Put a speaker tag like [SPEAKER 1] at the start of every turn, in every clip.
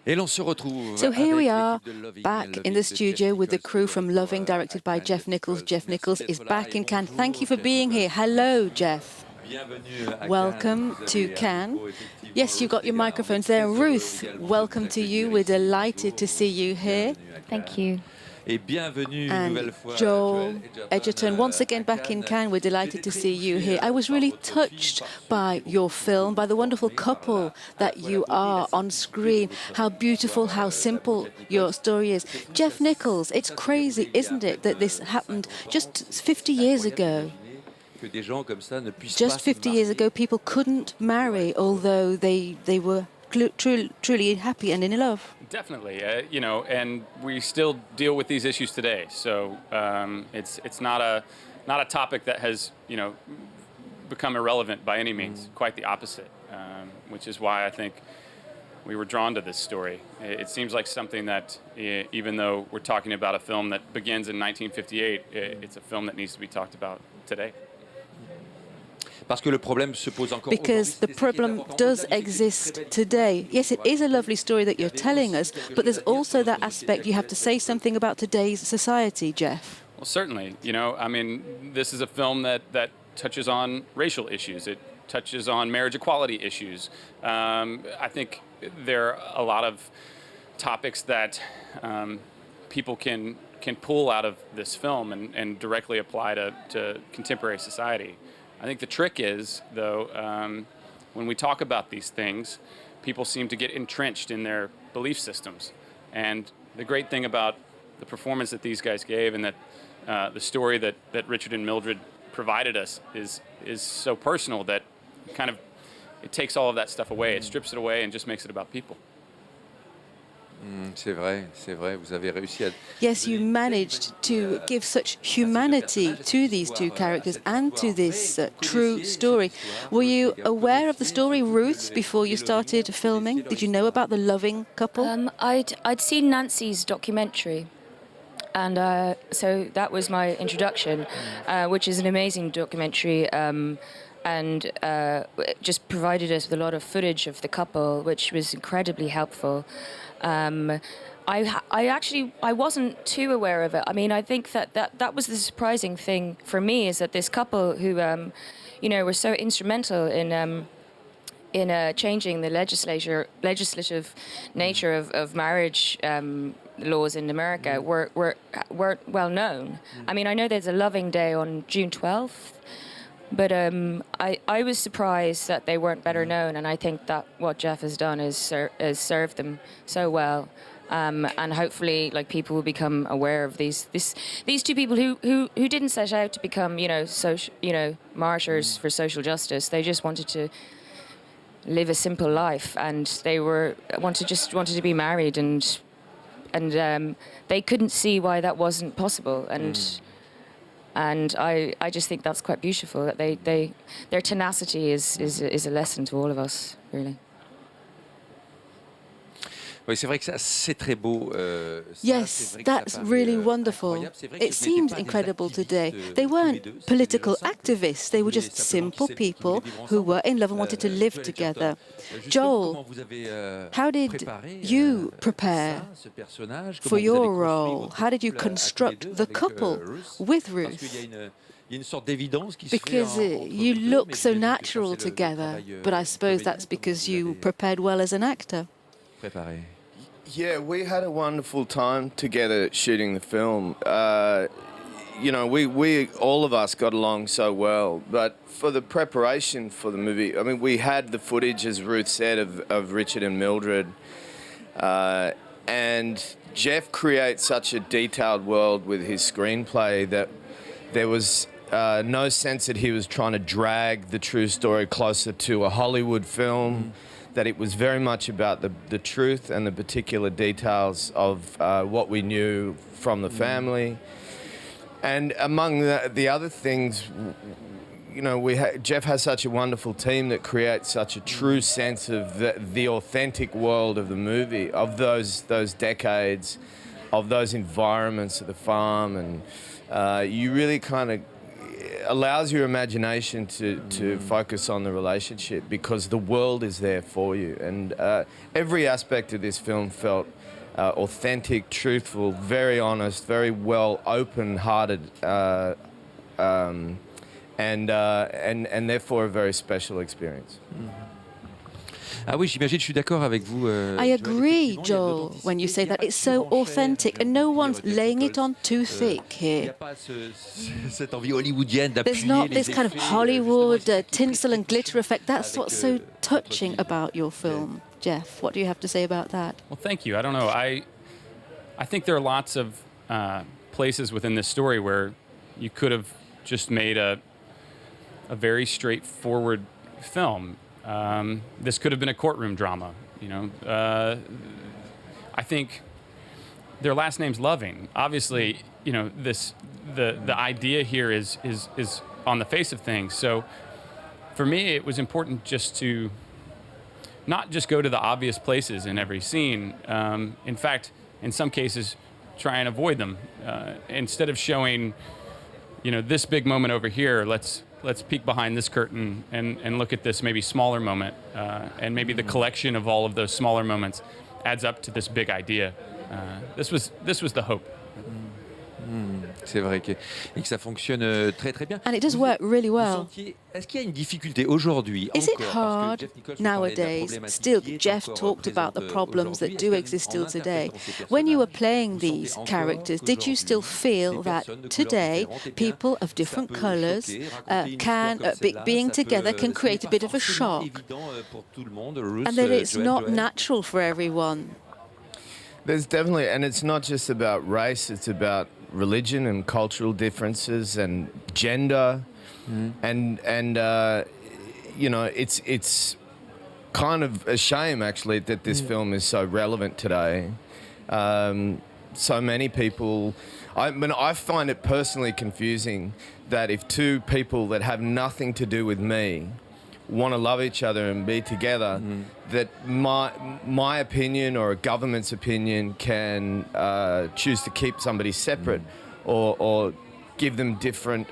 [SPEAKER 1] So here we are, back in the studio with the crew from Loving, directed by Jeff Nichols. Jeff Nichols is back in Cannes. Thank you for being here. Hello, Jeff. Welcome to Cannes. Yes, you've got your microphones there. Ruth, welcome to you. We're delighted to see you here.
[SPEAKER 2] Thank you.
[SPEAKER 1] And Joel, Edgerton, once again back in Cannes. We're delighted to see you here. I was really touched by your film, by the wonderful couple that you are on screen. How beautiful, how simple your story is. Jeff Nichols, it's crazy, isn't it, that this happened just 50 years ago? Just 50 years ago, people couldn't marry, although they were truly happy and in love.
[SPEAKER 3] Definitely, you know, and we still deal with these issues today. So it's not a topic that has, you know, become irrelevant by any means. Quite the opposite, which is why I think we were drawn to this story. It seems like something that, even though we're talking about a film that begins in 1958, it's a film that needs to be talked about today.
[SPEAKER 1] Because the problem does exist today. Yes, it is a lovely story that you're telling us, but there's also that aspect you have to say something about today's society, Jeff.
[SPEAKER 3] Well, certainly. You know, I mean, this is a film that touches on racial issues. It touches on marriage equality issues. I think there are a lot of topics that people can pull out of this film and directly apply to contemporary society. I think the trick is, though, when we talk about these things, people seem to get entrenched in their belief systems. And the great thing about the performance that these guys gave and that the story that Richard and Mildred provided us is so personal that kind of it takes all of that stuff away. It strips it away and just makes it about people.
[SPEAKER 4] C'est vrai, vous avez réussi à...
[SPEAKER 1] Yes, you managed to give such humanity to these two characters and to this true story. Were you aware of the story, Ruth, before you started filming? Did you know about the loving couple?
[SPEAKER 2] I'd seen Nancy's documentary, and so that was my introduction, which is an amazing documentary, and it just provided us with a lot of footage of the couple, which was incredibly helpful. I wasn't too aware of it. I mean, I think that was the surprising thing for me, is that this couple who, you know, were so instrumental in changing the legislative nature of marriage laws in America weren't well known. I mean, I know there's a Loving Day on June 12th. But I was surprised that they weren't better known, and I think that what Jeff has done is served them so well, and hopefully, like, people will become aware of these two people who didn't set out to become, you know, martyrs for social justice. They just wanted to live a simple life, and they wanted to be married, and they couldn't see why that wasn't possible, And I just think that's quite beautiful, that their tenacity is a lesson to all of us, really.
[SPEAKER 4] Oui, c'est vrai que c'est très beau.
[SPEAKER 1] Yes, that's really wonderful. It seems incredible today. They weren't political activists. They were just simple people who were in love and wanted to live together. Joel, how did you prepare for your role? How did you construct the couple with Ruth? Because you look so natural together, but I suppose that's because you prepared well as an actor.
[SPEAKER 5] Yeah, we had a wonderful time together shooting the film. You know, we all of us got along so well. But for the preparation for the movie, I mean, we had the footage, as Ruth said, of Richard and Mildred. And Jeff creates such a detailed world with his screenplay that there was no sense that he was trying to drag the true story closer to a Hollywood film. That it was very much about the truth and the particular details of what we knew from the family. And among the other things, you know, Jeff has such a wonderful team that creates such a true sense of the authentic world of the movie, of those decades, of those environments of the farm. And you really kind of allows your imagination to focus on the relationship because the world is there for you. And every aspect of this film felt authentic, truthful, very honest, very well open-hearted, and therefore a very special experience.
[SPEAKER 4] Ah oui, j'imagine, je suis d'accord avec vous.
[SPEAKER 1] I agree, Joel, when you say that it's so authentic and no one's laying it on too thick here.
[SPEAKER 4] Cette envie hollywoodienne d'appuyer
[SPEAKER 1] There's not
[SPEAKER 4] les
[SPEAKER 1] this kind of
[SPEAKER 4] effets,
[SPEAKER 1] Hollywood tinsel and glitter effect. That's what's so touching about your film. Jeff, what do you have to say about that?
[SPEAKER 3] Well, thank you. I don't know. I think there are lots of places within this story where you could have just made a very straightforward film. This could have been a courtroom drama, you know. I think their last name's Loving. Obviously, you know, the idea here is on the face of things. So for me, it was important just to not just go to the obvious places in every scene. In fact, in some cases, try and avoid them. Instead of showing, you know, this big moment over here, let's peek behind this curtain and look at this maybe smaller moment. And maybe the collection of all of those smaller moments adds up to this big idea. This was the hope.
[SPEAKER 4] C'est vrai et que ça fonctionne très très bien.
[SPEAKER 1] And it does work really well.
[SPEAKER 4] Est-ce qu'il y a une difficulté aujourd'hui?
[SPEAKER 1] Is it hard nowadays? Still, Jeff talked about the problems that do exist still today. When you were playing these characters, did you still feel that today people of different colours being together can create a bit of a shock? And that it's not natural for everyone?
[SPEAKER 5] There's definitely, and it's not just about race, it's about religion and cultural differences and gender. And you know, it's kind of a shame actually that this film is so relevant today. So many people, I find it personally confusing that if two people that have nothing to do with me want to love each other and be together, that my opinion or a government's opinion can choose to keep somebody separate or give them different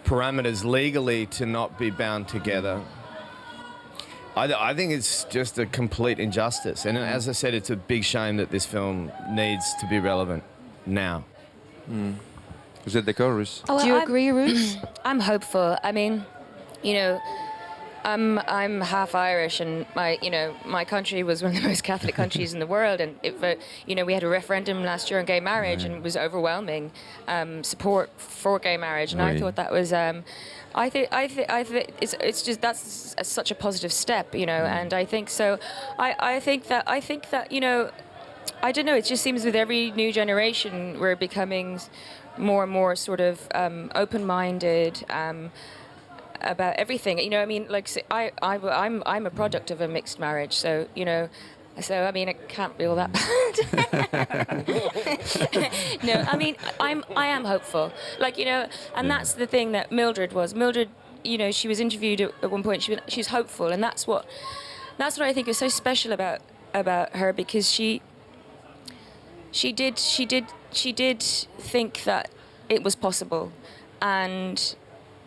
[SPEAKER 5] parameters legally to not be bound together. I think it's just a complete injustice. And as I said, it's a big shame that this film needs to be relevant now.
[SPEAKER 4] Vous êtes d'accord, Ruth?
[SPEAKER 2] Oh, well,
[SPEAKER 1] Do you agree, Ruth?
[SPEAKER 2] I'm hopeful. I mean, you know, I'm half Irish, and my country was one of the most Catholic countries in the world. And we had a referendum last year on gay marriage, and it was overwhelming support for gay marriage. And I thought that was, I think it's just that's such a positive step, you know. And I think so. I think that you know, I don't know. It just seems with every new generation we're becoming more and more sort of open-minded. About everything, you know. I mean, like, I'm a product of a mixed marriage, so you know, so I mean, it can't be all that bad. No, I mean, I am hopeful, like, you know, and that's the thing that Mildred was. Mildred, you know, she was interviewed at one point. She's hopeful, and that's what I think is so special about her, because she did think that it was possible, and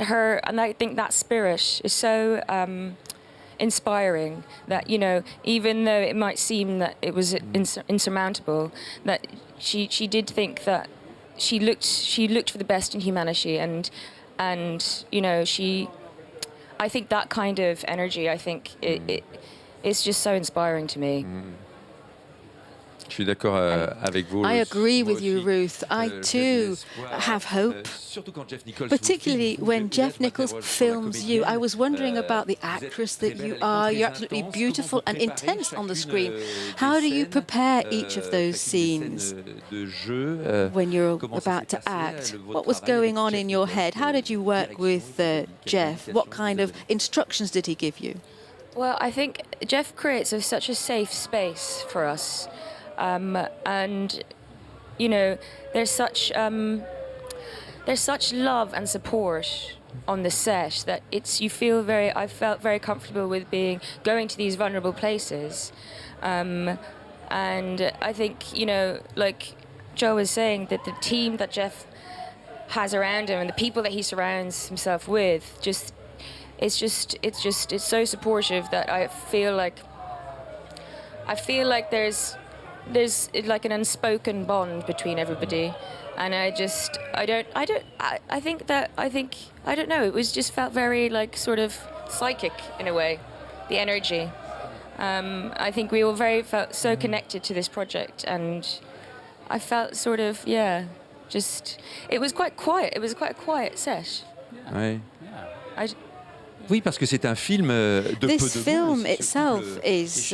[SPEAKER 2] I think that spirit is so inspiring that, you know, even though it might seem that it was insurmountable, that she did think that she looked for the best in humanity, and you know, I think that kind of energy, I think it's just so inspiring to me.
[SPEAKER 4] Je suis d'accord avec vous.
[SPEAKER 1] I agree with you, Ruth. I too have hope, particularly when Jeff Nichols films you. I was wondering about the actress that you are. You're absolutely beautiful and intense on the screen. How do you prepare each of those scenes when you're about to act? What was going on in your head? How did you work with Jeff? What kind of instructions did he give you?
[SPEAKER 2] Well, I think Jeff creates such a safe space for us. And you know, there's such love and support on the set that I felt very comfortable with going to these vulnerable places, and I think, you know, like Joe was saying, that the team that Jeff has around him and the people that he surrounds himself with, it's so supportive that I feel like there's like an unspoken bond between everybody, and I don't know, it was just felt very like sort of psychic in a way, the energy. I think we all felt so connected to this project, and I felt sort of, it was quite quiet. It was quite a quiet set.
[SPEAKER 4] Ouais. Oui, parce que c'est un film de peu de mots.
[SPEAKER 1] This film itself is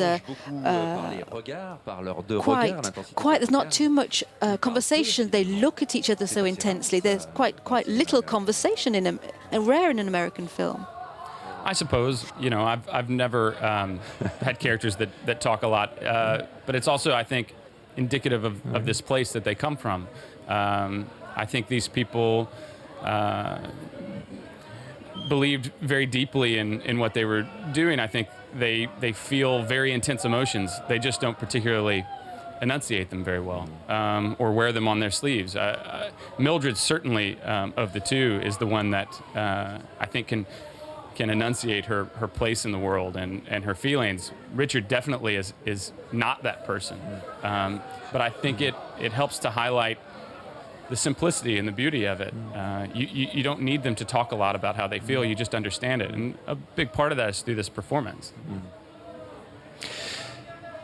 [SPEAKER 1] quite. There's not too much conversation. They look at each other so intensely. There's quite little conversation and rare in an American film.
[SPEAKER 3] I suppose, I've never had characters that talk a lot, but it's also, I think, indicative of this place that they come from. I think these people believed very deeply in what they were doing. I think they feel very intense emotions. They just don't particularly enunciate them very well, or wear them on their sleeves. Mildred, certainly, of the two, is the one that I think can enunciate her place in the world and her feelings. Richard definitely is not that person. But I think it helps to highlight the simplicity and the beauty of it. You don't need them to talk a lot about how they feel, you just understand it. And a big part of that is through this performance.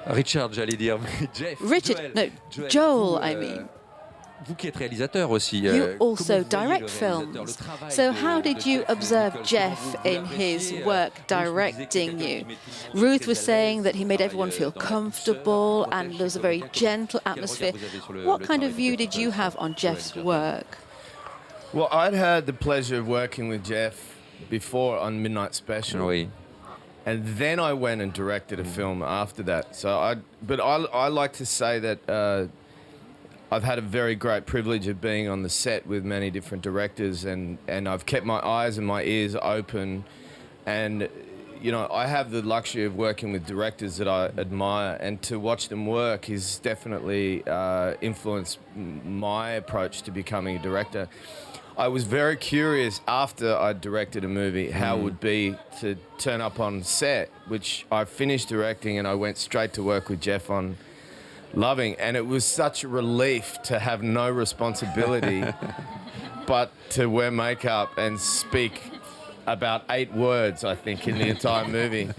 [SPEAKER 4] Richard, j'allais dire, Jeff.
[SPEAKER 1] Joel, I mean.
[SPEAKER 4] Vous qui êtes réalisateur aussi.
[SPEAKER 1] You also direct films. So how did you observe Jeff in his work directing you? Ruth was saying that he made everyone feel comfortable and there was a very gentle atmosphere. What kind of view did you have on Jeff's work?
[SPEAKER 5] Well, I'd had the pleasure of working with Jeff before on Midnight Special.
[SPEAKER 4] Oui.
[SPEAKER 5] And then I went and directed a film after that. So I like to say that I've had a very great privilege of being on the set with many different directors, and I've kept my eyes and my ears open, and I have the luxury of working with directors that I admire, and to watch them work is definitely influenced my approach to becoming a director. I was very curious after I directed a movie how it would be to turn up on set, which I finished directing and I went straight to work with Jeff on Loving, and it was such a relief to have no responsibility but to wear makeup and speak about 8 words, I think, in the entire movie.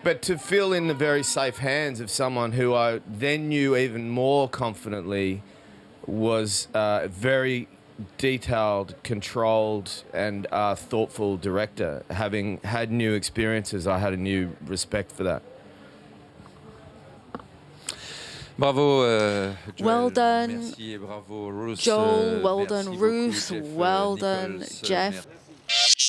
[SPEAKER 5] But to feel in the very safe hands of someone who I then knew even more confidently was a very detailed, controlled and thoughtful director. Having had new experiences, I had a new respect for that.
[SPEAKER 4] Bravo, Joel.
[SPEAKER 1] Well done,
[SPEAKER 4] Merci et bravo, Ruth.
[SPEAKER 1] Joel. Well done,
[SPEAKER 4] Merci
[SPEAKER 1] Ruth.
[SPEAKER 4] beaucoup, Jeff,
[SPEAKER 1] Well done,
[SPEAKER 4] Nichols.
[SPEAKER 1] Jeff.
[SPEAKER 4] Merci.